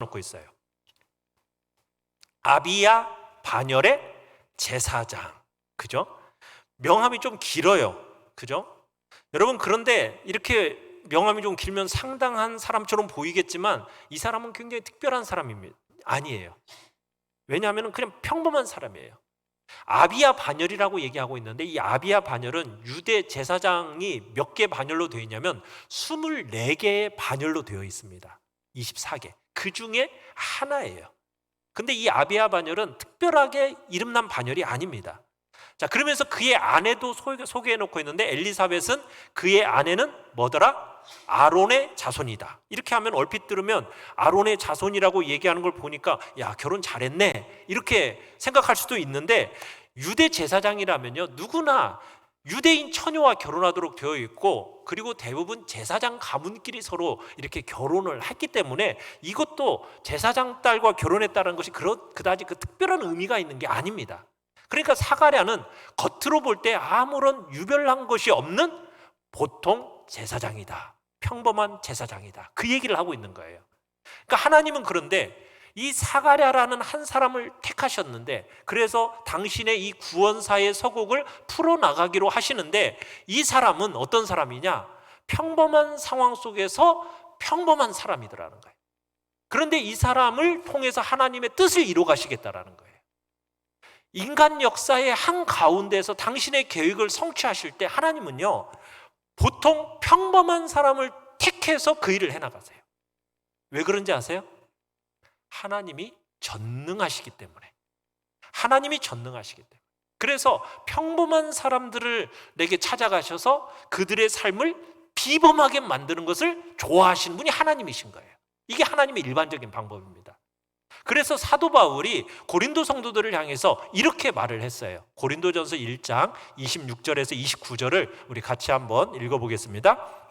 써놓고 있어요. 아비야 반열의 제사장. 그죠? 명함이 좀 길어요. 그죠? 여러분, 그런데 이렇게 명함이 좀 길면 상당한 사람처럼 보이겠지만 이 사람은 굉장히 특별한 사람입니다. 아니에요. 왜냐하면 그냥 평범한 사람이에요. 아비야 반열이라고 얘기하고 있는데, 이 아비야 반열은 유대 제사장이 몇 개 반열로 되어 있냐면 24개의 반열로 되어 있습니다. 24개. 그 중에 하나예요. 근데 이 아비야 반열은 특별하게 이름난 반열이 아닙니다. 자, 그러면서 그의 아내도 소개해 놓고 있는데, 엘리사벳은 그의 아내는 뭐더라? 아론의 자손이다. 이렇게 하면 얼핏 들으면 아론의 자손이라고 얘기하는 걸 보니까 야, 결혼 잘했네, 이렇게 생각할 수도 있는데, 유대 제사장이라면요, 누구나 유대인 처녀와 결혼하도록 되어 있고, 그리고 대부분 제사장 가문끼리 서로 이렇게 결혼을 했기 때문에 이것도 제사장 딸과 결혼했다는 것이 그다지 특별한 의미가 있는 게 아닙니다. 그러니까 사가랴는 겉으로 볼 때 아무런 유별난 것이 없는 보통 제사장이다. 평범한 제사장이다. 그 얘기를 하고 있는 거예요. 그러니까 하나님은 그런데 이 사가랴라는 한 사람을 택하셨는데, 그래서 당신의 이 구원사의 서곡을 풀어나가기로 하시는데, 이 사람은 어떤 사람이냐? 평범한 상황 속에서 평범한 사람이더라는 거예요. 그런데 이 사람을 통해서 하나님의 뜻을 이루어 가시겠다라는 거예요. 인간 역사의 한가운데서 당신의 계획을 성취하실 때 하나님은요, 보통 평범한 사람을 택해서 그 일을 해나가세요. 왜 그런지 아세요? 하나님이 전능하시기 때문에. 하나님이 전능하시기 때문에. 그래서 평범한 사람들을 내게 찾아가셔서 그들의 삶을 비범하게 만드는 것을 좋아하시는 분이 하나님이신 거예요. 이게 하나님의 일반적인 방법입니다. 그래서 사도 바울이 고린도 성도들을 향해서 이렇게 말을 했어요. 고린도전서 1장 26절에서 29절을 우리 같이 한번 읽어보겠습니다.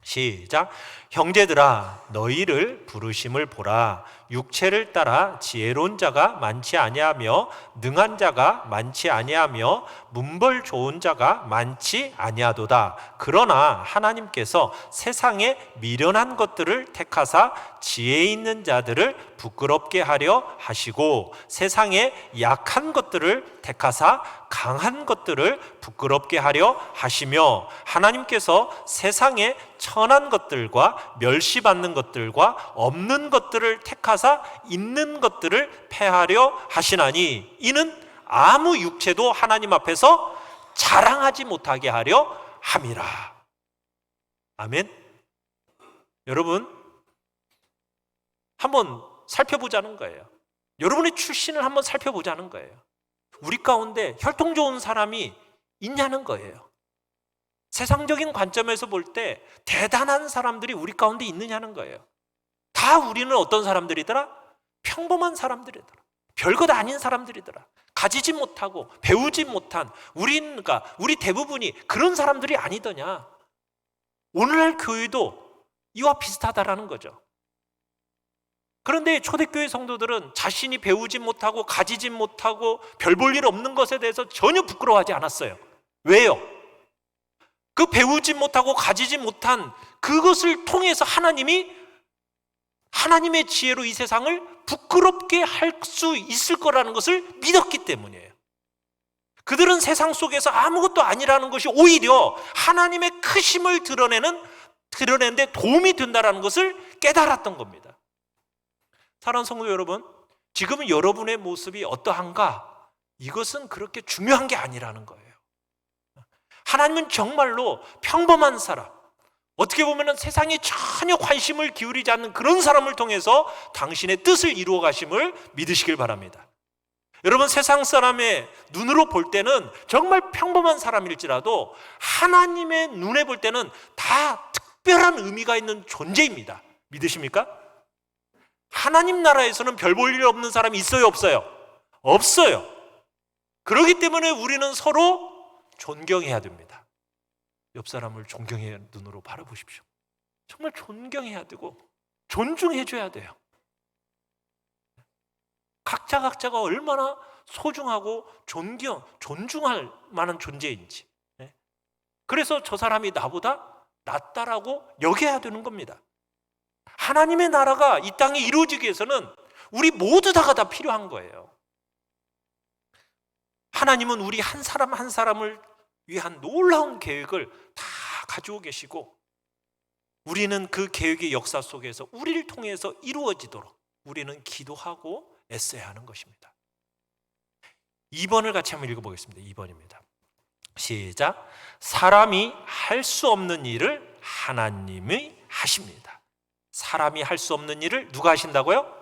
시작. 형제들아, 너희를 부르심을 보라. 육체를 따라 지혜로운 자가 많지 아니하며 능한 자가 많지 아니하며 문벌 좋은 자가 많지 아니하도다. 그러나 하나님께서 세상에 미련한 것들을 택하사 지혜 있는 자들을 부끄럽게 하려 하시고, 세상에 약한 것들을 택하사 강한 것들을 부끄럽게 하려 하시며, 하나님께서 세상에 천한 것들과 멸시받는 것들과 없는 것들을 택하사 있는 것들을 폐하려 하시나니, 이는 아무 육체도 하나님 앞에서 자랑하지 못하게 하려 함이라. 아멘. 여러분, 한번 살펴보자는 거예요. 여러분의 출신을 한번 살펴보자는 거예요. 우리 가운데 혈통 좋은 사람이 있냐는 거예요. 세상적인 관점에서 볼 때 대단한 사람들이 우리 가운데 있느냐는 거예요. 다 우리는 어떤 사람들이더라? 평범한 사람들이더라. 별것 아닌 사람들이더라. 가지지 못하고 배우지 못한 우리 대부분이 그런 사람들이 아니더냐. 오늘날 교회도 이와 비슷하다라는 거죠. 그런데 초대교회 성도들은 자신이 배우지 못하고 가지지 못하고 별 볼 일 없는 것에 대해서 전혀 부끄러워하지 않았어요. 왜요? 그 배우지 못하고 가지지 못한 그것을 통해서 하나님의 지혜로 이 세상을 부끄럽게 할 수 있을 거라는 것을 믿었기 때문이에요. 그들은 세상 속에서 아무것도 아니라는 것이 오히려 하나님의 크심을 드러내는데 도움이 된다는 것을 깨달았던 겁니다. 사랑하는 성도 여러분, 지금은 여러분의 모습이 어떠한가? 이것은 그렇게 중요한 게 아니라는 거예요. 하나님은 정말로 평범한 사람, 어떻게 보면 세상에 전혀 관심을 기울이지 않는 그런 사람을 통해서 당신의 뜻을 이루어 가심을 믿으시길 바랍니다. 여러분, 세상 사람의 눈으로 볼 때는 정말 평범한 사람일지라도 하나님의 눈에 볼 때는 다 특별한 의미가 있는 존재입니다. 믿으십니까? 하나님 나라에서는 별 볼 일 없는 사람이 있어요, 없어요? 없어요. 그렇기 때문에 우리는 서로 존경해야 됩니다. 옆 사람을 존경의 눈으로 바라보십시오. 정말 존경해야 되고 존중해줘야 돼요. 각자가 얼마나 소중하고 존중할 만한 존재인지. 그래서 저 사람이 나보다 낫다라고 여겨야 되는 겁니다. 하나님의 나라가 이 땅에 이루어지기 위해서는 우리 모두 다가 다 필요한 거예요. 하나님은 우리 한 사람 한 사람을 위한 놀라운 계획을 다 가지고 계시고, 우리는 그 계획의 역사 속에서 우리를 통해서 이루어지도록 우리는 기도하고 애써야 하는 것입니다. 2번을 같이 한번 읽어보겠습니다. 2번입니다. 시작. 사람이 할 수 없는 일을 하나님이 하십니다. 사람이 할 수 없는 일을 누가 하신다고요?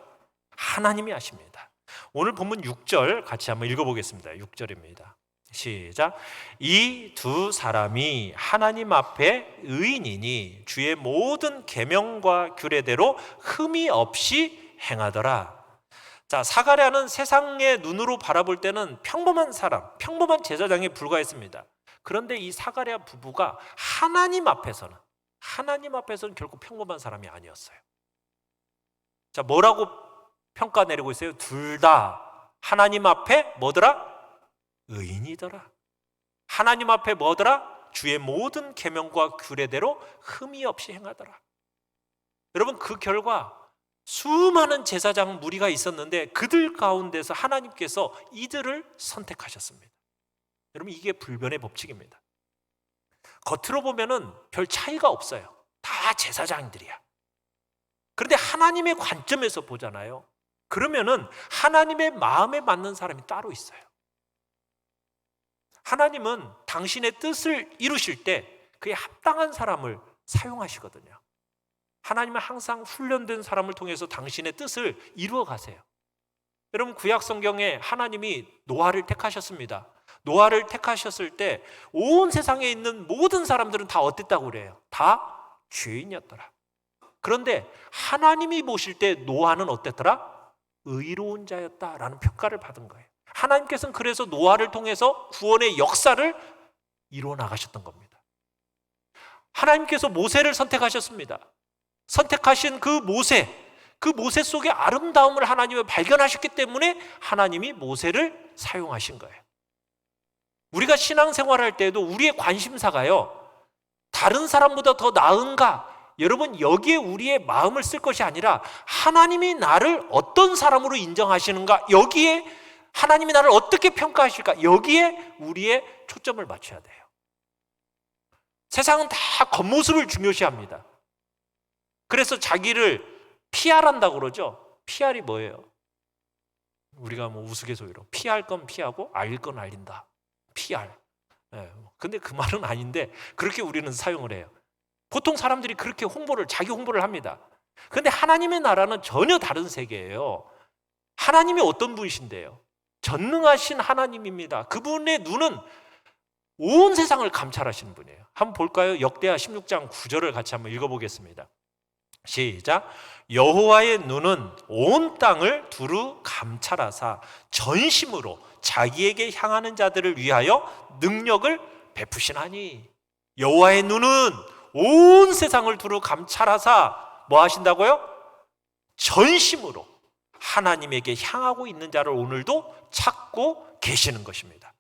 하나님이 하십니다. 오늘 본문 6절 같이 한번 읽어보겠습니다. 6절입니다. 시작. 이 두 사람이 하나님 앞에 의인이니 주의 모든 계명과 규례대로 흠이 없이 행하더라. 자, 사가랴는 세상의 눈으로 바라볼 때는 평범한 사람, 평범한 제사장에 불과했습니다. 그런데 이 사가랴 부부가 하나님 앞에서는 결코 평범한 사람이 아니었어요. 자, 뭐라고 평가 내리고 있어요? 둘 다 하나님 앞에 뭐더라? 의인이더라. 하나님 앞에 뭐더라? 주의 모든 계명과 규례대로 흠이 없이 행하더라. 여러분, 그 결과 수많은 제사장 무리가 있었는데 그들 가운데서 하나님께서 이들을 선택하셨습니다. 여러분, 이게 불변의 법칙입니다. 겉으로 보면은 별 차이가 없어요. 다 제사장들이야. 그런데 하나님의 관점에서 보잖아요. 그러면은 하나님의 마음에 맞는 사람이 따로 있어요. 하나님은 당신의 뜻을 이루실 때 그에 합당한 사람을 사용하시거든요. 하나님은 항상 훈련된 사람을 통해서 당신의 뜻을 이루어 가세요. 여러분, 구약 성경에 하나님이 노아를 택하셨습니다. 노아를 택하셨을 때 온 세상에 있는 모든 사람들은 다 어땠다고 그래요? 다 죄인이었더라. 그런데 하나님이 보실 때 노아는 어땠더라? 의로운 자였다라는 평가를 받은 거예요. 하나님께서는 그래서 노아를 통해서 구원의 역사를 이루어 나가셨던 겁니다. 하나님께서 모세를 선택하셨습니다. 선택하신 그 모세 속의 아름다움을 하나님이 발견하셨기 때문에 하나님이 모세를 사용하신 거예요. 우리가 신앙생활할 때도 우리의 관심사가요, 다른 사람보다 더 나은가? 여러분, 여기에 우리의 마음을 쓸 것이 아니라 하나님이 나를 어떤 사람으로 인정하시는가, 여기에 하나님이 나를 어떻게 평가하실까, 여기에 우리의 초점을 맞춰야 돼요. 세상은 다 겉모습을 중요시합니다. 그래서 자기를 PR한다고 그러죠. PR이 뭐예요? 우리가 뭐 우스갯소리로 피할 건 피하고 알릴 건 알린다. PR. 근데 그 말은 아닌데 그렇게 우리는 사용을 해요. 보통 사람들이 그렇게 자기 홍보를 합니다. 그런데 하나님의 나라는 전혀 다른 세계예요. 하나님이 어떤 분이신데요? 전능하신 하나님입니다. 그분의 눈은 온 세상을 감찰하시는 분이에요. 한번 볼까요? 역대하 16장 9절을 같이 한번 읽어보겠습니다. 시작. 여호와의 눈은 온 땅을 두루 감찰하사 전심으로 자기에게 향하는 자들을 위하여 능력을 베푸시나니. 여호와의 눈은 온 세상을 두루 감찰하사 뭐 하신다고요? 전심으로 하나님에게 향하고 있는 자를 오늘도 찾고 계시는 것입니다.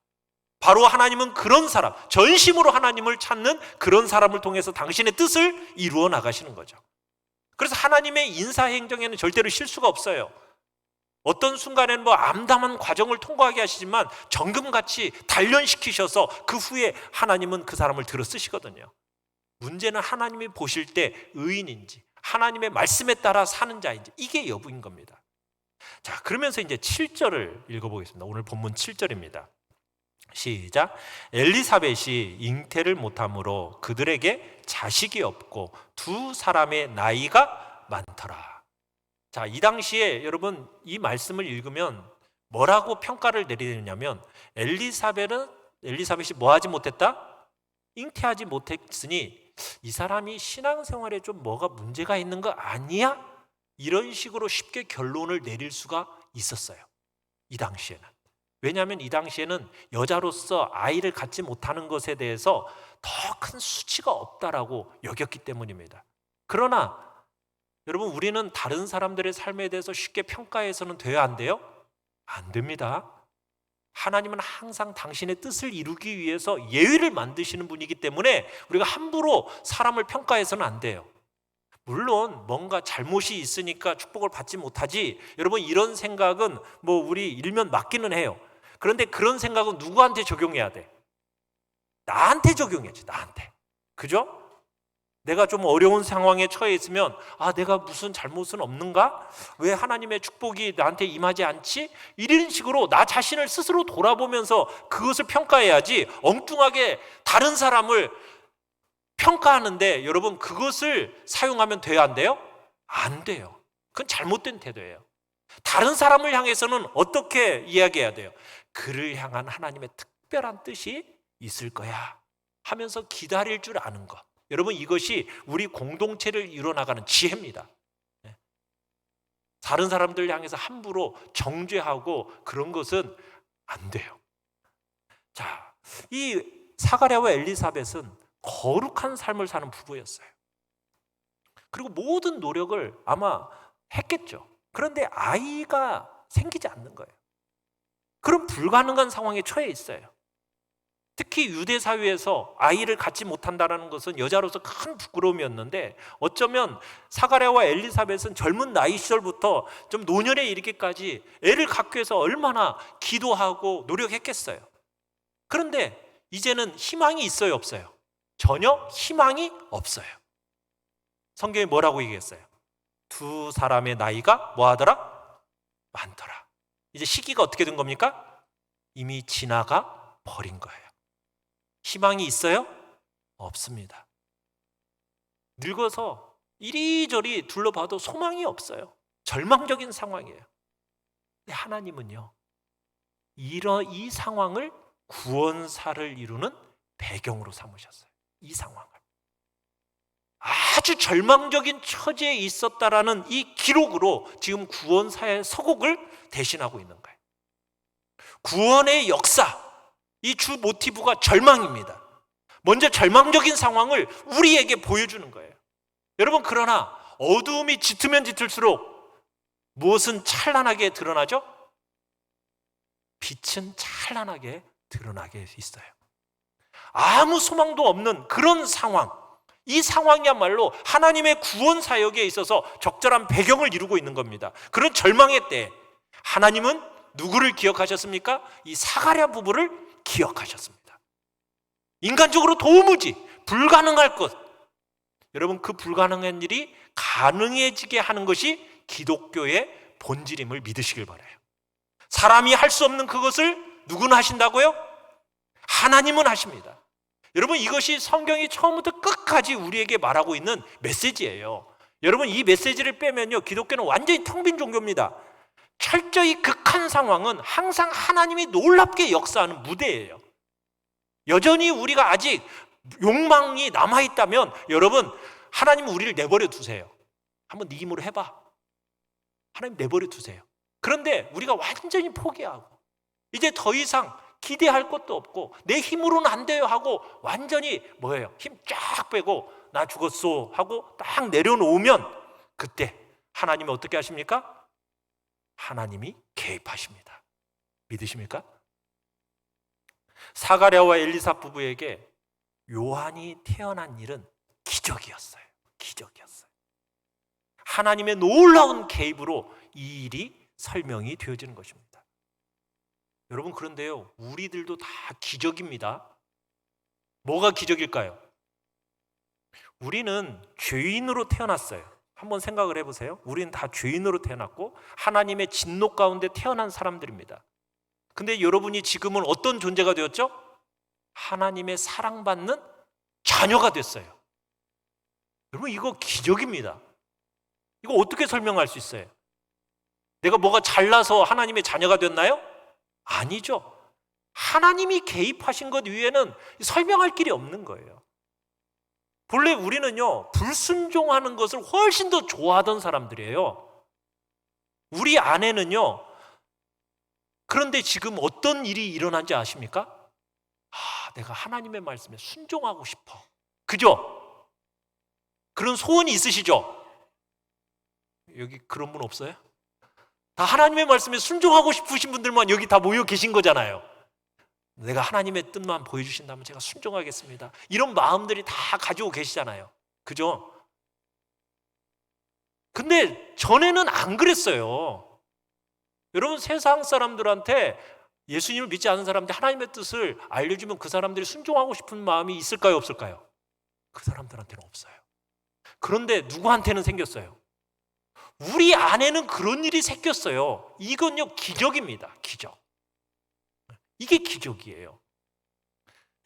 바로 하나님은 그런 사람, 전심으로 하나님을 찾는 그런 사람을 통해서 당신의 뜻을 이루어 나가시는 거죠. 그래서 하나님의 인사행정에는 절대로 실수가 없어요. 어떤 순간에는 뭐 암담한 과정을 통과하게 하시지만 정금같이 단련시키셔서 그 후에 하나님은 그 사람을 들어 쓰시거든요. 문제는 하나님이 보실 때 의인인지 하나님의 말씀에 따라 사는 자인지, 이게 여부인 겁니다. 자, 그러면서 이제 7절을 읽어보겠습니다. 오늘 본문 7절입니다. 시작. 엘리사벳이 잉태를 못함으로 그들에게 자식이 없고 두 사람의 나이가 많더라. 자, 이 당시에 여러분 이 말씀을 읽으면 뭐라고 평가를 내리느냐면, 엘리사벳이 뭐 하지 못했다? 잉태하지 못했으니 이 사람이 신앙생활에 좀 뭐가 문제가 있는 거 아니야? 이런 식으로 쉽게 결론을 내릴 수가 있었어요. 이 당시에는. 왜냐하면 이 당시에는 여자로서 아이를 갖지 못하는 것에 대해서 더 큰 수치가 없다라고 여겼기 때문입니다. 그러나 여러분, 우리는 다른 사람들의 삶에 대해서 쉽게 평가해서는 돼야 안 돼요? 안 됩니다. 하나님은 항상 당신의 뜻을 이루기 위해서 예외를 만드시는 분이기 때문에 우리가 함부로 사람을 평가해서는 안 돼요. 물론 뭔가 잘못이 있으니까 축복을 받지 못하지, 여러분 이런 생각은 뭐 우리 일면 맞기는 해요. 그런데 그런 생각은 누구한테 적용해야 돼? 나한테 적용해야지, 나한테. 그죠? 내가 좀 어려운 상황에 처해 있으면 내가 무슨 잘못은 없는가? 왜 하나님의 축복이 나한테 임하지 않지? 이런 식으로 나 자신을 스스로 돌아보면서 그것을 평가해야지, 엉뚱하게 다른 사람을 평가하는데 여러분 그것을 사용하면 돼요, 안 돼요? 안 돼요. 그건 잘못된 태도예요. 다른 사람을 향해서는 어떻게 이야기해야 돼요? 그를 향한 하나님의 특별한 뜻이 있을 거야 하면서 기다릴 줄 아는 것. 여러분 이것이 우리 공동체를 이뤄나가는 지혜입니다. 다른 사람들 향해서 함부로 정죄하고 그런 것은 안 돼요. 자, 이 사가랴와 엘리사벳은 거룩한 삶을 사는 부부였어요. 그리고 모든 노력을 아마 했겠죠. 그런데 아이가 생기지 않는 거예요. 그런 불가능한 상황에 처해 있어요. 특히 유대 사회에서 아이를 갖지 못한다는 것은 여자로서 큰 부끄러움이었는데, 어쩌면 사가랴와 엘리사벳은 젊은 나이 시절부터 좀 노년에 이르기까지 애를 갖기 위해서 얼마나 기도하고 노력했겠어요. 그런데 이제는 희망이 있어요, 없어요? 전혀 희망이 없어요. 성경이 뭐라고 얘기했어요? 두 사람의 나이가 뭐하더라? 많더라. 이제 시기가 어떻게 된 겁니까? 이미 지나가 버린 거예요. 희망이 있어요? 없습니다. 늙어서 이리저리 둘러봐도 소망이 없어요. 절망적인 상황이에요. 근데 하나님은요, 이 상황을 구원사를 이루는 배경으로 삼으셨어요. 이 상황을. 아주 절망적인 처지에 있었다라는 이 기록으로 지금 구원사의 서곡을 대신하고 있는 거예요. 구원의 역사, 이 주 모티브가 절망입니다. 먼저 절망적인 상황을 우리에게 보여주는 거예요. 여러분, 그러나 어두움이 짙으면 짙을수록 무엇은 찬란하게 드러나죠? 빛은 찬란하게 드러나게 있어요. 아무 소망도 없는 그런 상황, 이 상황이야말로 하나님의 구원 사역에 있어서 적절한 배경을 이루고 있는 겁니다. 그런 절망의 때 하나님은 누구를 기억하셨습니까? 이 사가랴 부부를 기억하셨습니다. 인간적으로 도무지 불가능할 것, 여러분 그 불가능한 일이 가능해지게 하는 것이 기독교의 본질임을 믿으시길 바라요. 사람이 할 수 없는 그것을 누구는 하신다고요? 하나님은 하십니다. 여러분, 이것이 성경이 처음부터 끝까지 우리에게 말하고 있는 메시지예요. 여러분, 이 메시지를 빼면요, 기독교는 완전히 텅 빈 종교입니다. 철저히 극한 상황은 항상 하나님이 놀랍게 역사하는 무대예요. 여전히 우리가 아직 욕망이 남아있다면 여러분, 하나님은 우리를 내버려 두세요. 한번 네 힘으로 해봐. 하나님 내버려 두세요. 그런데 우리가 완전히 포기하고 이제 더 이상 기대할 것도 없고 내 힘으로는 안 돼요 하고 완전히 뭐예요? 힘 쫙 빼고 나 죽었어 하고 딱 내려놓으면 그때 하나님이 어떻게 하십니까? 하나님이 개입하십니다. 믿으십니까? 사가랴와 엘리사 부부에게 요한이 태어난 일은 기적이었어요. 기적이었어요. 하나님의 놀라운 개입으로 이 일이 설명이 되어지는 것입니다. 여러분, 그런데요, 우리들도 다 기적입니다. 뭐가 기적일까요? 우리는 죄인으로 태어났어요. 한번 생각을 해보세요. 우리는 다 죄인으로 태어났고 하나님의 진노 가운데 태어난 사람들입니다. 근데 여러분이 지금은 어떤 존재가 되었죠? 하나님의 사랑받는 자녀가 됐어요. 여러분, 이거 기적입니다. 이거 어떻게 설명할 수 있어요? 내가 뭐가 잘나서 하나님의 자녀가 됐나요? 아니죠. 하나님이 개입하신 것 위에는 설명할 길이 없는 거예요. 본래 우리는요, 불순종하는 것을 훨씬 더 좋아하던 사람들이에요. 우리 안에는요, 그런데 지금 어떤 일이 일어난지 아십니까? 내가 하나님의 말씀에 순종하고 싶어. 그죠? 그런 소원이 있으시죠? 여기 그런 분 없어요? 다 하나님의 말씀에 순종하고 싶으신 분들만 여기 다 모여 계신 거잖아요. 내가 하나님의 뜻만 보여주신다면 제가 순종하겠습니다. 이런 마음들이 다 가지고 계시잖아요. 그죠? 근데 전에는 안 그랬어요. 여러분, 세상 사람들한테, 예수님을 믿지 않은 사람들 하나님의 뜻을 알려주면 그 사람들이 순종하고 싶은 마음이 있을까요, 없을까요? 그 사람들한테는 없어요. 그런데 누구한테는 생겼어요? 우리 안에는 그런 일이 생겼어요. 이건요, 기적입니다. 기적. 이게 기적이에요.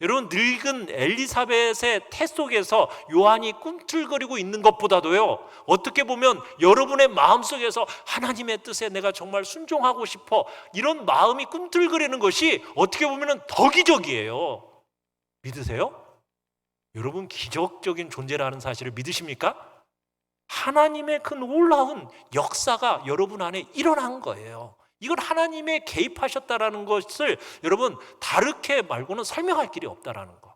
여러분, 늙은 엘리사벳의 태 속에서 요한이 꿈틀거리고 있는 것보다도요, 어떻게 보면 여러분의 마음속에서 하나님의 뜻에 내가 정말 순종하고 싶어, 이런 마음이 꿈틀거리는 것이 어떻게 보면 더 기적이에요. 믿으세요? 여러분, 기적적인 존재라는 사실을 믿으십니까? 하나님의 그 놀라운 역사가 여러분 안에 일어난 거예요. 이건 하나님의 개입하셨다라는 것을 여러분, 다르게 말고는 설명할 길이 없다라는 거.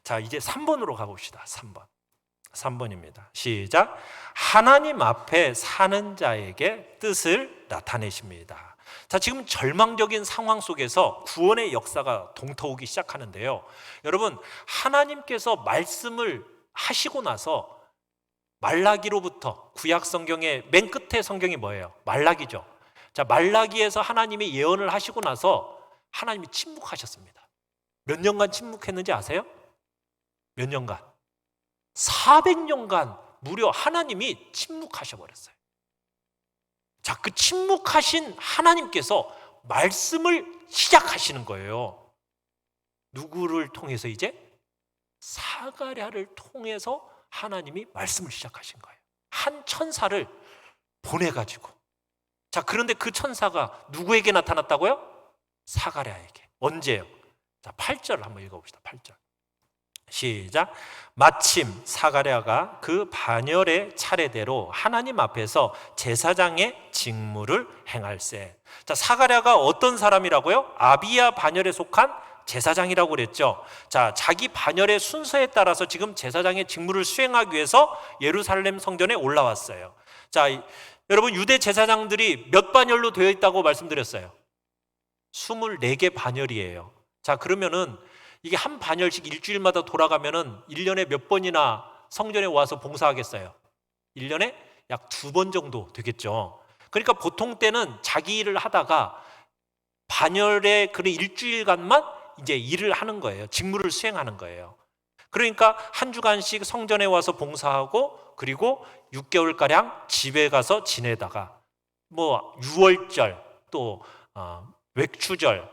자, 이제 3번으로 가봅시다. 3번입니다. 시작. 하나님 앞에 사는 자에게 뜻을 나타내십니다. 자, 지금 절망적인 상황 속에서 구원의 역사가 동터오기 시작하는데요. 여러분, 하나님께서 말씀을 하시고 나서 말라기로부터, 구약 성경의 맨 끝에 성경이 뭐예요? 말라기죠. 자, 말라기에서 하나님이 예언을 하시고 나서 하나님이 침묵하셨습니다. 몇 년간 침묵했는지 아세요? 몇 년간? 400년간 무려 하나님이 침묵하셔버렸어요. 자, 그 침묵하신 하나님께서 말씀을 시작하시는 거예요. 누구를 통해서 이제? 사가랴를 통해서 하나님이 말씀을 시작하신 거예요. 한 천사를 보내가지고. 자, 그런데 그 천사가 누구에게 나타났다고요? 사가랴에게. 언제요? 자, 8절 한번 읽어봅시다. 8절. 시작. 마침 사가랴가 그 반열의 차례대로 하나님 앞에서 제사장의 직무를 행할세. 자, 사가랴가 어떤 사람이라고요? 아비야 반열에 속한 제사장이라고 그랬죠. 자, 자기 반열의 순서에 따라서 지금 제사장의 직무를 수행하기 위해서 예루살렘 성전에 올라왔어요. 자, 여러분, 유대 제사장들이 몇 반열로 되어 있다고 말씀드렸어요? 24개 반열이에요. 자, 그러면은 이게 한 반열씩 일주일마다 돌아가면은 1년에 몇 번이나 성전에 와서 봉사하겠어요? 1년에 약 2번 정도 되겠죠. 그러니까 보통 때는 자기 일을 하다가 반열의 그 일주일간만 이제 일을 하는 거예요. 직무를 수행하는 거예요. 그러니까 한 주간씩 성전에 와서 봉사하고, 그리고 6개월가량 집에 가서 지내다가 뭐 유월절, 또 외추절,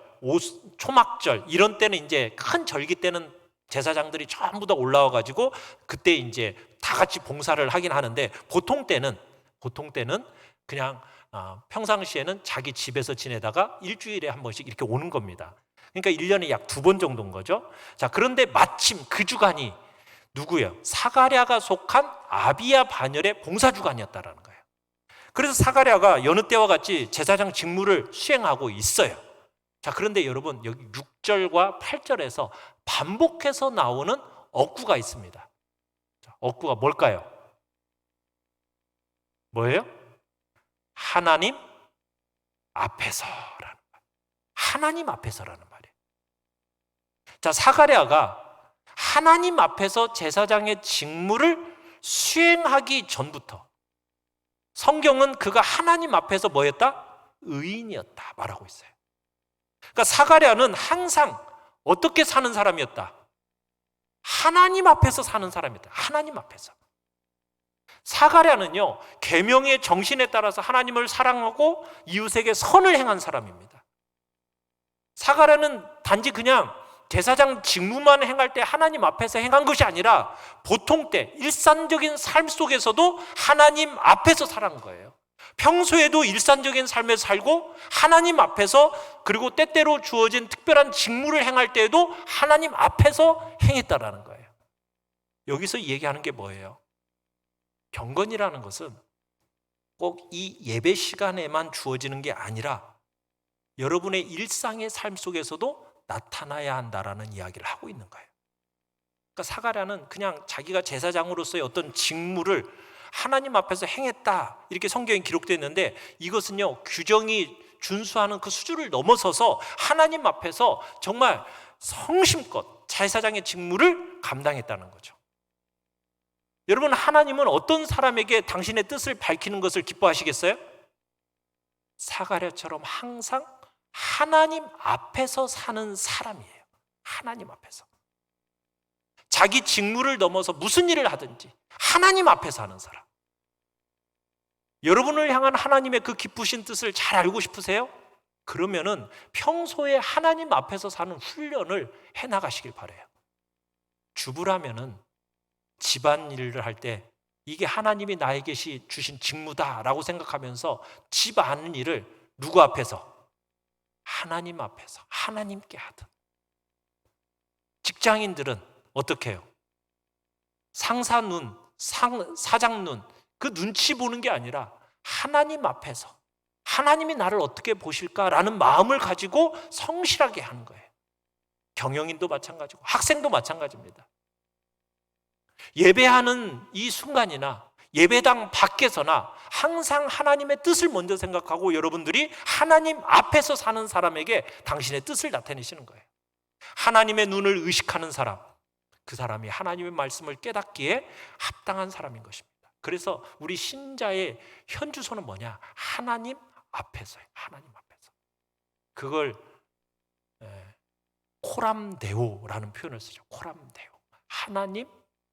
초막절, 이런 때는 이제 큰 절기 때는 제사장들이 전부 다 올라와 가지고 그때 이제 다 같이 봉사를 하긴 하는데, 보통 때는 그냥 평상시에는 자기 집에서 지내다가 일주일에 한 번씩 이렇게 오는 겁니다. 그러니까 1년에 약 2번 정도인 거죠. 자, 그런데 마침 그 주간이 누구예요? 사가랴가 속한 아비야 반열의 봉사 주간이었다라는 거예요. 그래서 사가랴가 여느 때와 같이 제사장 직무를 수행하고 있어요. 자, 그런데 여러분, 여기 6절과 8절에서 반복해서 나오는 어구가 있습니다. 자, 어구가 뭘까요? 뭐예요? 하나님 앞에서라는 말. 하나님 앞에서라는 말이에요. 자, 사가랴가 하나님 앞에서 제사장의 직무를 수행하기 전부터 성경은 그가 하나님 앞에서 뭐였다? 의인이었다 말하고 있어요. 그러니까 사가랴는 항상 어떻게 사는 사람이었다? 하나님 앞에서 사는 사람이었다. 하나님 앞에서. 사가랴는요, 계명의 정신에 따라서 하나님을 사랑하고 이웃에게 선을 행한 사람입니다. 사가랴는 단지 그냥 제사장 직무만 행할 때 하나님 앞에서 행한 것이 아니라 보통 때 일상적인 삶 속에서도 하나님 앞에서 살아간 거예요. 평소에도 일상적인 삶을 살고 하나님 앞에서, 그리고 때때로 주어진 특별한 직무를 행할 때에도 하나님 앞에서 행했다라는 거예요. 여기서 얘기하는 게 뭐예요? 경건이라는 것은 꼭 이 예배 시간에만 주어지는 게 아니라 여러분의 일상의 삶 속에서도 나타나야 한다라는 이야기를 하고 있는 거예요. 그러니까 사가랴는 그냥 자기가 제사장으로서의 어떤 직무를 하나님 앞에서 행했다, 이렇게 성경에 기록되어 있는데, 이것은요, 규정이 준수하는 그 수준을 넘어서서 하나님 앞에서 정말 성심껏 제사장의 직무를 감당했다는 거죠. 여러분, 하나님은 어떤 사람에게 당신의 뜻을 밝히는 것을 기뻐하시겠어요? 사가랴처럼 항상 하나님 앞에서 사는 사람이에요. 하나님 앞에서. 자기 직무를 넘어서 무슨 일을 하든지 하나님 앞에서 하는 사람. 여러분을 향한 하나님의 그 기쁘신 뜻을 잘 알고 싶으세요? 그러면은 평소에 하나님 앞에서 사는 훈련을 해나가시길 바라요. 주부라면은 집안일을 할 때 이게 하나님이 나에게 주신 직무다라고 생각하면서 집 안의 일을 누구 앞에서? 하나님 앞에서 하나님께 하든. 직장인들은 어떻게 해요? 상사 눈, 사장 눈, 그 눈치 보는 게 아니라 하나님 앞에서 하나님이 나를 어떻게 보실까라는 마음을 가지고 성실하게 하는 거예요. 경영인도 마찬가지고 학생도 마찬가지입니다. 예배하는 이 순간이나 예배당 밖에서나 항상 하나님의 뜻을 먼저 생각하고 여러분들이 하나님 앞에서 사는 사람에게 당신의 뜻을 나타내시는 거예요. 하나님의 눈을 의식하는 사람, 그 사람이 하나님의 말씀을 깨닫기에 합당한 사람인 것입니다. 그래서 우리 신자의 현주소는 뭐냐? 하나님 앞에서예요. 하나님 앞에서. 그걸 코람데오라는 표현을 쓰죠. 코람데오. 하나님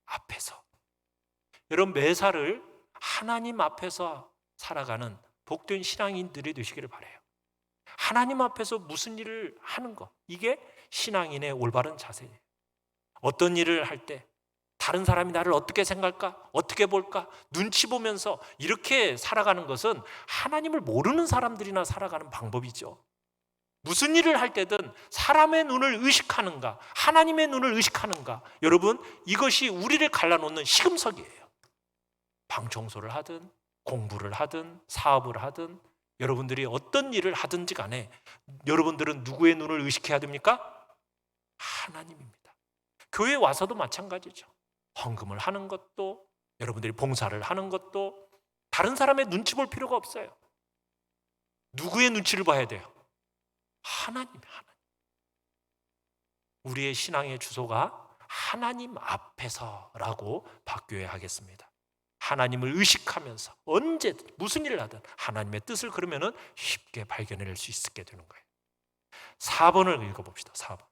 앞에서. 여러분, 매사를 하나님 앞에서 살아가는 복된 신앙인들이 되시기를 바라요. 하나님 앞에서 무슨 일을 하는 것, 이게 신앙인의 올바른 자세예요. 어떤 일을 할 때 다른 사람이 나를 어떻게 생각할까? 어떻게 볼까? 눈치 보면서 이렇게 살아가는 것은 하나님을 모르는 사람들이나 살아가는 방법이죠. 무슨 일을 할 때든 사람의 눈을 의식하는가, 하나님의 눈을 의식하는가, 여러분, 이것이 우리를 갈라놓는 시금석이에요. 방 청소를 하든 공부를 하든 사업을 하든 여러분들이 어떤 일을 하든지 간에 여러분들은 누구의 눈을 의식해야 됩니까? 하나님입니다. 교회에 와서도 마찬가지죠. 헌금을 하는 것도, 여러분들이 봉사를 하는 것도 다른 사람의 눈치 볼 필요가 없어요. 누구의 눈치를 봐야 돼요? 하나님. 우리의 신앙의 주소가 하나님 앞에서라고 바뀌어야 하겠습니다. 하나님을 의식하면서 언제든 무슨 일을 하든 하나님의 뜻을 그러면은 쉽게 발견해낼 수 있게 되는 거예요. 4번을 읽어봅시다. 4번.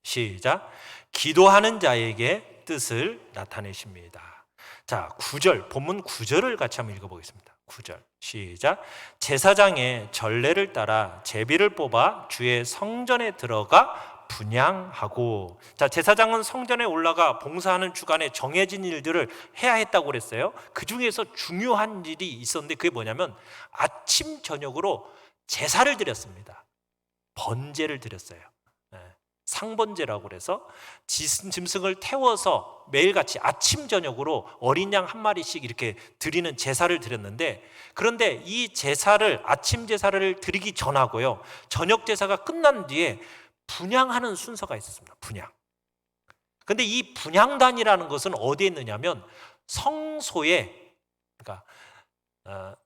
시작. 기도하는 자에게 뜻을 나타내십니다. 자, 9절, 본문 9절을 같이 한번 읽어보겠습니다. 9절 시작. 제사장의 전례를 따라 제비를 뽑아 주의 성전에 들어가 분향하고. 자, 제사장은 성전에 올라가 봉사하는 주간에 정해진 일들을 해야 했다고 그랬어요. 그 중에서 중요한 일이 있었는데 그게 뭐냐면 아침 저녁으로 제사를 드렸습니다. 번제를 드렸어요. 상번제라고 그래서 짐승을 태워서 매일같이 아침 저녁으로 어린 양 한 마리씩 이렇게 드리는 제사를 드렸는데, 그런데 이 제사를, 아침 제사를 드리기 전하고요, 저녁 제사가 끝난 뒤에 분향하는 순서가 있었습니다. 분향. 근데 이 분향단이라는 것은 어디에 있느냐면 성소에, 그러니까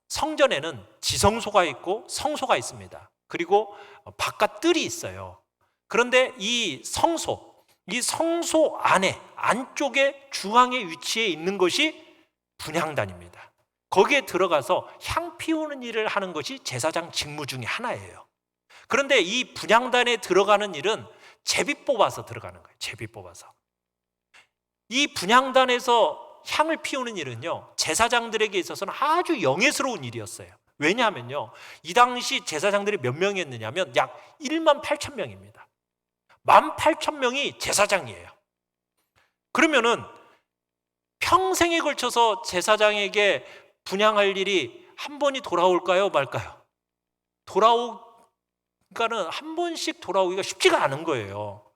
성전에는 지성소가 있고 성소가 있습니다. 그리고 바깥 뜰이 있어요. 그런데 이 성소 안에 안쪽에 중앙에 위치해 있는 것이 분향단입니다. 거기에 들어가서 향 피우는 일을 하는 것이 제사장 직무 중에 하나예요. 그런데 이 분향단에 들어가는 일은 제비 뽑아서 들어가는 거예요. 제비 뽑아서. 이 분향단에서 향을 피우는 일은요, 제사장들에게 있어서는 아주 영예스러운 일이었어요. 왜냐하면요, 이 당시 제사장들이 몇 명이었느냐면 약 1만 8천 명입니다. 18,000명이 제사장이에요. 그러면은 평생에 걸쳐서 제사장에게 분향할 일이 한 번이 돌아올까요, 말까요? 그러니까는 한 번씩 돌아오기가 쉽지가 않은 거예요.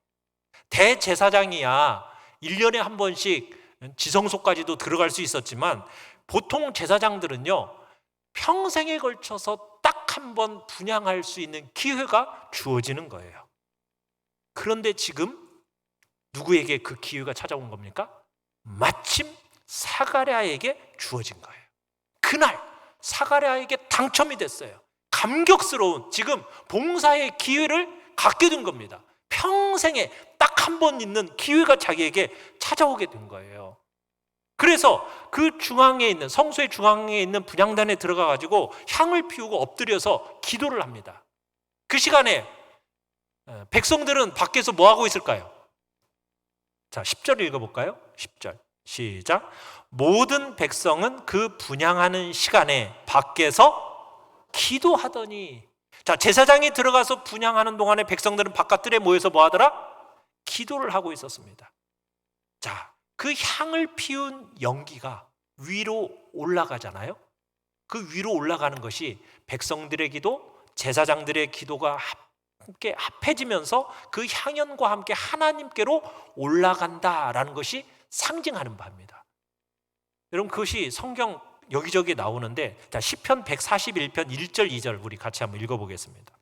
대제사장이야 1년에 한 번씩 지성소까지도 들어갈 수 있었지만 보통 제사장들은요, 평생에 걸쳐서 딱 한 번 분향할 수 있는 기회가 주어지는 거예요. 그런데 지금 누구에게 그 기회가 찾아온 겁니까? 마침 사가랴에게 주어진 거예요. 그날 사가랴에게 당첨이 됐어요. 감격스러운 지금 봉사의 기회를 갖게 된 겁니다. 평생에 딱 한 번 있는 기회가 자기에게 찾아오게 된 거예요. 그래서 그 중앙에 있는, 성소의 중앙에 있는 분향단에 들어가 가지고 향을 피우고 엎드려서 기도를 합니다. 그 시간에 백성들은 밖에서 뭐 하고 있을까요? 자, 10절 읽어볼까요? 10절 시작. 모든 백성은 그 분향하는 시간에 밖에서 기도하더니. 자, 제사장이 들어가서 분향하는 동안에 백성들은 바깥들에 모여서 뭐 하더라? 기도를 하고 있었습니다. 자, 그 향을 피운 연기가 위로 올라가잖아요. 그 위로 올라가는 것이 백성들의 기도, 제사장들의 기도가 함께 합해지면서 그 향연과 함께 하나님께로 올라간다라는 것이 상징하는 바입니다. 여러분, 그것이 성경 여기저기 나오는데, 자, 시편 141편 1절 2절 우리 같이 한번 읽어보겠습니다.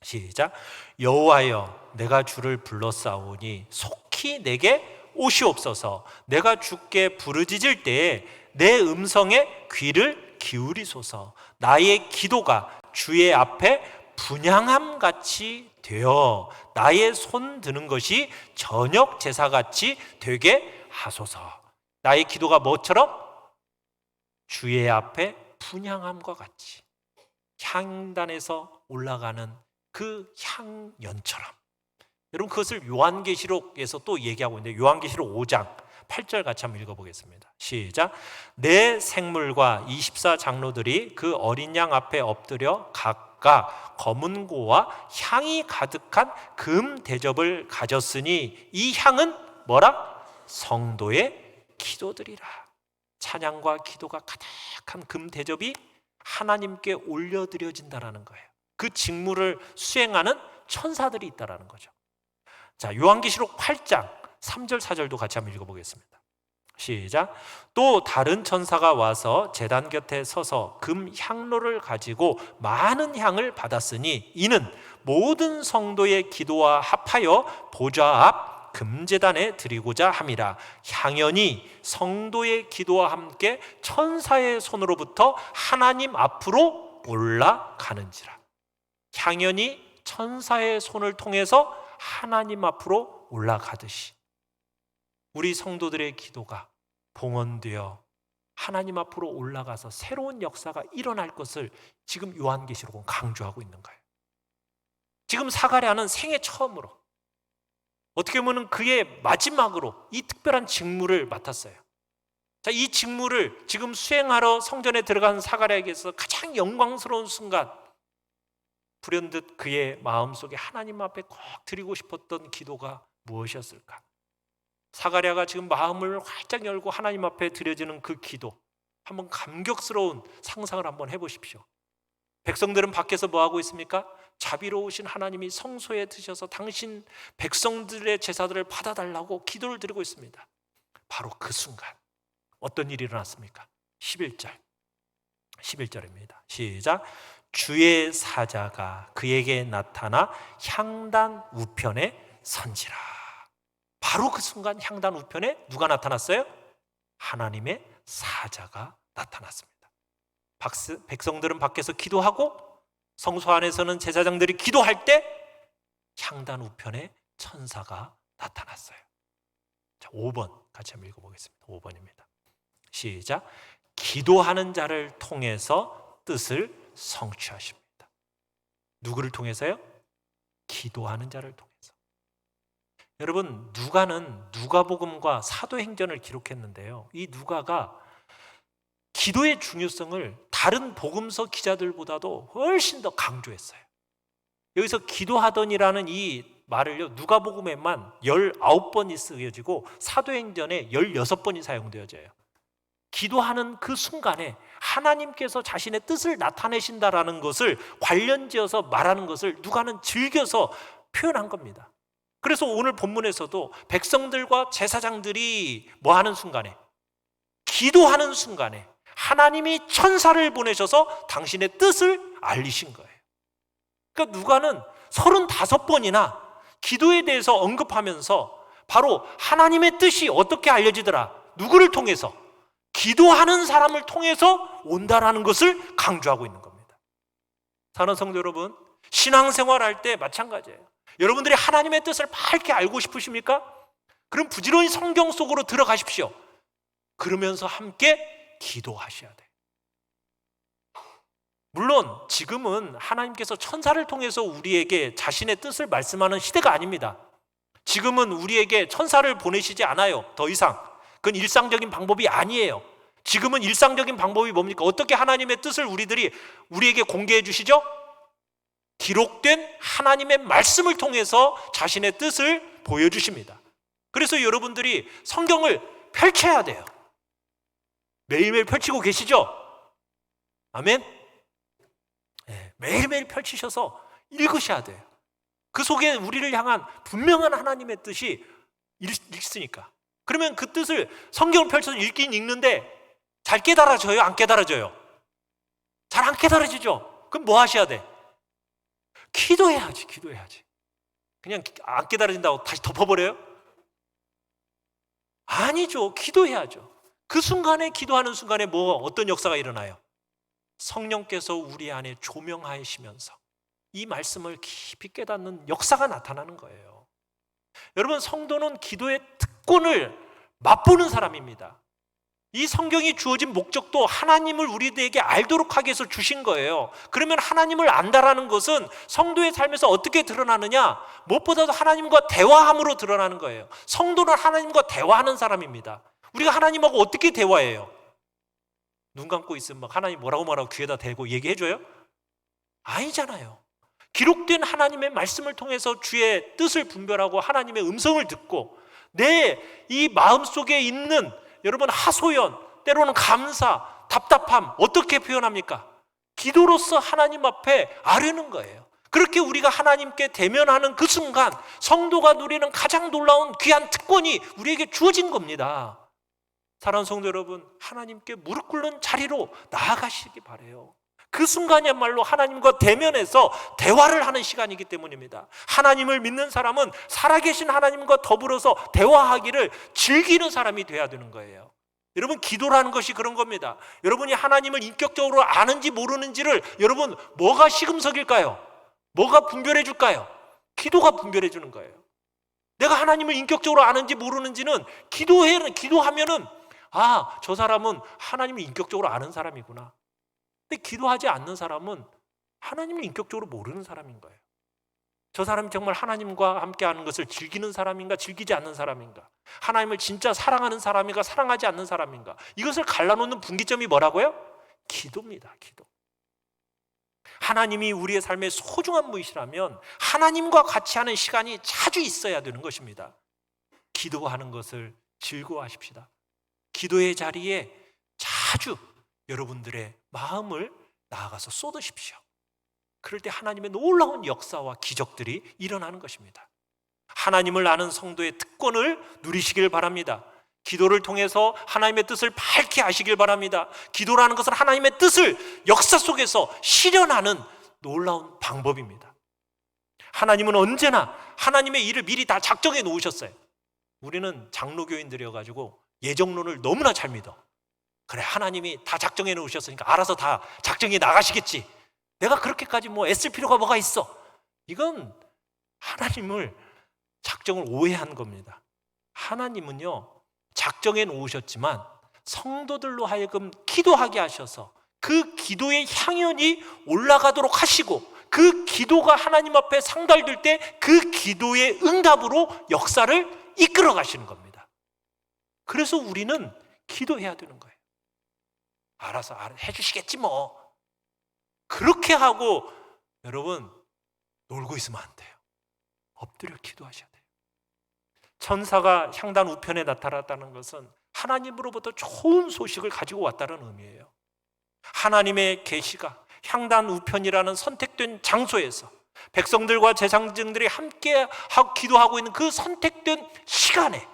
시작. 여호와여, 내가 주를 불러싸오니 속히 내게 오시옵소서. 내가 주께 부르짖을 때에 내 음성에 귀를 기울이소서. 나의 기도가 주의 앞에 분향함같이 되어 나의 손 드는 것이 저녁 제사같이 되게 하소서. 나의 기도가 뭐처럼? 주의 앞에 분향함과 같이 향단에서 올라가는 그 향연처럼. 여러분, 그것을 요한계시록에서 또 얘기하고 있는데, 요한계시록 5장 8절 같이 한번 읽어보겠습니다. 시작. 내 생물과 24장로들이 그 어린 양 앞에 엎드려 각각 검은 고와 향이 가득한 금 대접을 가졌으니 이 향은 뭐라? 성도의 기도들이라. 찬양과 기도가 가득한 금 대접이 하나님께 올려드려진다라는 거예요. 그 직무를 수행하는 천사들이 있다라는 거죠. 자, 요한계시록 8장 3절 4절도 같이 한번 읽어보겠습니다. 시작. 또 다른 천사가 와서 제단 곁에 서서 금 향로를 가지고 많은 향을 받았으니 이는 모든 성도의 기도와 합하여 보좌 앞 금제단에 드리고자 함이라. 향연이 성도의 기도와 함께 천사의 손으로부터 하나님 앞으로 올라가는지라. 향연이 천사의 손을 통해서 하나님 앞으로 올라가듯이 우리 성도들의 기도가 봉헌되어 하나님 앞으로 올라가서 새로운 역사가 일어날 것을 지금 요한계시록은 강조하고 있는 거예요. 지금 사가랴는 생애 처음으로, 어떻게 보면 그의 마지막으로 이 특별한 직무를 맡았어요. 자, 이 직무를 지금 수행하러 성전에 들어간 사가랴에게서 가장 영광스러운 순간, 불현듯 그의 마음속에 하나님 앞에 꼭 드리고 싶었던 기도가 무엇이었을까? 사가랴가 지금 마음을 활짝 열고 하나님 앞에 드려지는 그 기도, 한번 감격스러운 상상을 한번 해보십시오. 백성들은 밖에서 뭐하고 있습니까? 자비로우신 하나님이 성소에 드셔서 당신 백성들의 제사들을 받아달라고 기도를 드리고 있습니다. 바로 그 순간 어떤 일이 일어났습니까? 11절입니다. 시작. 주의 사자가 그에게 나타나 향단 우편에 선지라. 바로 그 순간 향단 우편에 누가 나타났어요? 하나님의 사자가 나타났습니다. 백성들은 밖에서 기도하고 성소 안에서는 제사장들이 기도할 때 향단 우편에 천사가 나타났어요. 자, 5번 같이 한번 읽어보겠습니다. 5번입니다. 시작. 기도하는 자를 통해서 뜻을 성취하십니다. 누구를 통해서요? 기도하는 자를 통해서. 여러분, 누가는 누가복음과 사도행전을 기록했는데요, 이 누가가 기도의 중요성을 다른 복음서 기자들보다도 훨씬 더 강조했어요. 여기서 기도하더니라는 이 말을요, 누가복음에만 19번이 쓰여지고 사도행전에 16번이 사용되어져요. 기도하는 그 순간에 하나님께서 자신의 뜻을 나타내신다라는 것을 관련지어서 말하는 것을 누가는 즐겨서 표현한 겁니다. 그래서 오늘 본문에서도 백성들과 제사장들이 뭐 하는 순간에, 기도하는 순간에 하나님이 천사를 보내셔서 당신의 뜻을 알리신 거예요. 그러니까 누가는 35번이나 기도에 대해서 언급하면서 바로 하나님의 뜻이 어떻게 알려지더라, 누구를 통해서? 기도하는 사람을 통해서 온다라는 것을 강조하고 있는 겁니다. 사랑하는 성도 여러분, 신앙생활할 때 마찬가지예요. 여러분들이 하나님의 뜻을 밝게 알고 싶으십니까? 그럼 부지런히 성경 속으로 들어가십시오. 그러면서 함께 기도하셔야 돼요. 물론 지금은 하나님께서 천사를 통해서 우리에게 자신의 뜻을 말씀하는 시대가 아닙니다. 지금은 우리에게 천사를 보내시지 않아요. 더 이상. 그건 일상적인 방법이 아니에요. 지금은 일상적인 방법이 뭡니까? 어떻게 하나님의 뜻을 우리에게 공개해 주시죠? 기록된 하나님의 말씀을 통해서 자신의 뜻을 보여주십니다. 그래서 여러분들이 성경을 펼쳐야 돼요. 매일매일 펼치고 계시죠? 아멘? 네, 매일매일 펼치셔서 읽으셔야 돼요. 그 속에 우리를 향한 분명한 하나님의 뜻이 있으니까. 그러면 그 뜻을 성경을 펼쳐서 읽긴 읽는데 잘 깨달아져요? 안 깨달아져요? 잘 안 깨달아지죠? 그럼 뭐 하셔야 돼? 기도해야지. 그냥 안 깨달아진다고 다시 덮어버려요? 아니죠. 기도해야죠. 그 순간에, 기도하는 순간에 어떤 역사가 일어나요? 성령께서 우리 안에 조명하시면서 이 말씀을 깊이 깨닫는 역사가 나타나는 거예요. 여러분, 성도는 기도의 특권을 맛보는 사람입니다. 이 성경이 주어진 목적도 하나님을 우리들에게 알도록 하기 위해서 주신 거예요. 그러면 하나님을 안다라는 것은 성도의 삶에서 어떻게 드러나느냐? 무엇보다도 하나님과 대화함으로 드러나는 거예요. 성도는 하나님과 대화하는 사람입니다. 우리가 하나님하고 어떻게 대화해요? 눈 감고 있으면 막 하나님 뭐라고 귀에다 대고 얘기해줘요? 아니잖아요. 기록된 하나님의 말씀을 통해서 주의 뜻을 분별하고 하나님의 음성을 듣고 내 이 마음속에 있는 여러분 하소연, 때로는 감사, 답답함 어떻게 표현합니까? 기도로서 하나님 앞에 아뢰는 거예요. 그렇게 우리가 하나님께 대면하는 그 순간 성도가 누리는 가장 놀라운 귀한 특권이 우리에게 주어진 겁니다. 사랑하는 성도 여러분, 하나님께 무릎 꿇는 자리로 나아가시기 바라요. 그 순간이야말로 하나님과 대면해서 대화를 하는 시간이기 때문입니다. 하나님을 믿는 사람은 살아계신 하나님과 더불어서 대화하기를 즐기는 사람이 돼야 되는 거예요. 여러분, 기도라는 것이 그런 겁니다. 여러분이 하나님을 인격적으로 아는지 모르는지를 여러분 뭐가 시금석일까요? 뭐가 분별해 줄까요? 기도가 분별해 주는 거예요. 내가 하나님을 인격적으로 아는지 모르는지는 기도하면은 저 사람은 하나님을 인격적으로 아는 사람이구나. 근데 기도하지 않는 사람은 하나님을 인격적으로 모르는 사람인 거예요. 저 사람이 정말 하나님과 함께하는 것을 즐기는 사람인가, 즐기지 않는 사람인가, 하나님을 진짜 사랑하는 사람인가, 사랑하지 않는 사람인가, 이것을 갈라놓는 분기점이 뭐라고요? 기도입니다. 기도. 하나님이 우리의 삶의 소중한 분이시라면 하나님과 같이 하는 시간이 자주 있어야 되는 것입니다. 기도하는 것을 즐거워하십시다. 기도의 자리에 자주 여러분들의 마음을 나아가서 쏟으십시오. 그럴 때 하나님의 놀라운 역사와 기적들이 일어나는 것입니다. 하나님을 아는 성도의 특권을 누리시길 바랍니다. 기도를 통해서 하나님의 뜻을 밝히 아시길 바랍니다. 기도라는 것은 하나님의 뜻을 역사 속에서 실현하는 놀라운 방법입니다. 하나님은 언제나 하나님의 일을 미리 다 작정해 놓으셨어요. 우리는 장로교인들이어가지고 예정론을 너무나 잘 믿어. 그래, 하나님이 다 작정해 놓으셨으니까 알아서 다 작정해 나가시겠지. 내가 그렇게까지 애쓸 필요가 뭐가 있어. 이건 하나님을 작정을 오해한 겁니다. 하나님은요, 작정해 놓으셨지만 성도들로 하여금 기도하게 하셔서 그 기도의 향연이 올라가도록 하시고 그 기도가 하나님 앞에 상달될 때 그 기도의 응답으로 역사를 이끌어 가시는 겁니다. 그래서 우리는 기도해야 되는 거예요. 알아서 해주시겠지 뭐. 그렇게 하고 여러분 놀고 있으면 안 돼요. 엎드려 기도하셔야 돼요. 천사가 향단 우편에 나타났다는 것은 하나님으로부터 좋은 소식을 가지고 왔다는 의미예요. 하나님의 계시가 향단 우편이라는 선택된 장소에서 백성들과 제사장들이 함께 기도하고 있는 그 선택된 시간에,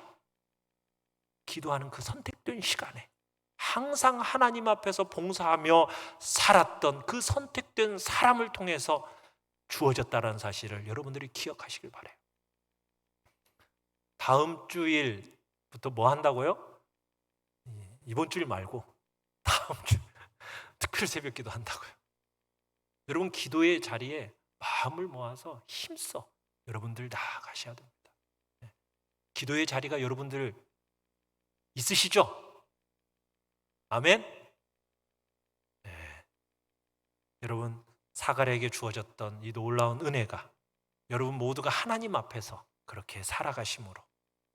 기도하는 그 선택된 시간에 항상 하나님 앞에서 봉사하며 살았던 그 선택된 사람을 통해서 주어졌다는 사실을 여러분들이 기억하시길 바라요. 다음 주일부터 뭐 한다고요? 이번 주일 말고 다음 주 특별 새벽 기도 한다고요. 여러분, 기도의 자리에 마음을 모아서 힘써 여러분들 나아가셔야 됩니다. 기도의 자리가 여러분들 있으시죠? 아멘. 네. 여러분, 사가랴에게 주어졌던 이 놀라운 은혜가 여러분 모두가 하나님 앞에서 그렇게 살아가심으로,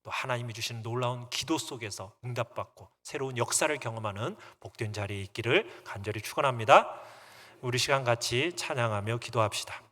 또 하나님이 주시는 놀라운 기도 속에서 응답받고 새로운 역사를 경험하는 복된 자리에 있기를 간절히 축원합니다. 우리 시간 같이 찬양하며 기도합시다.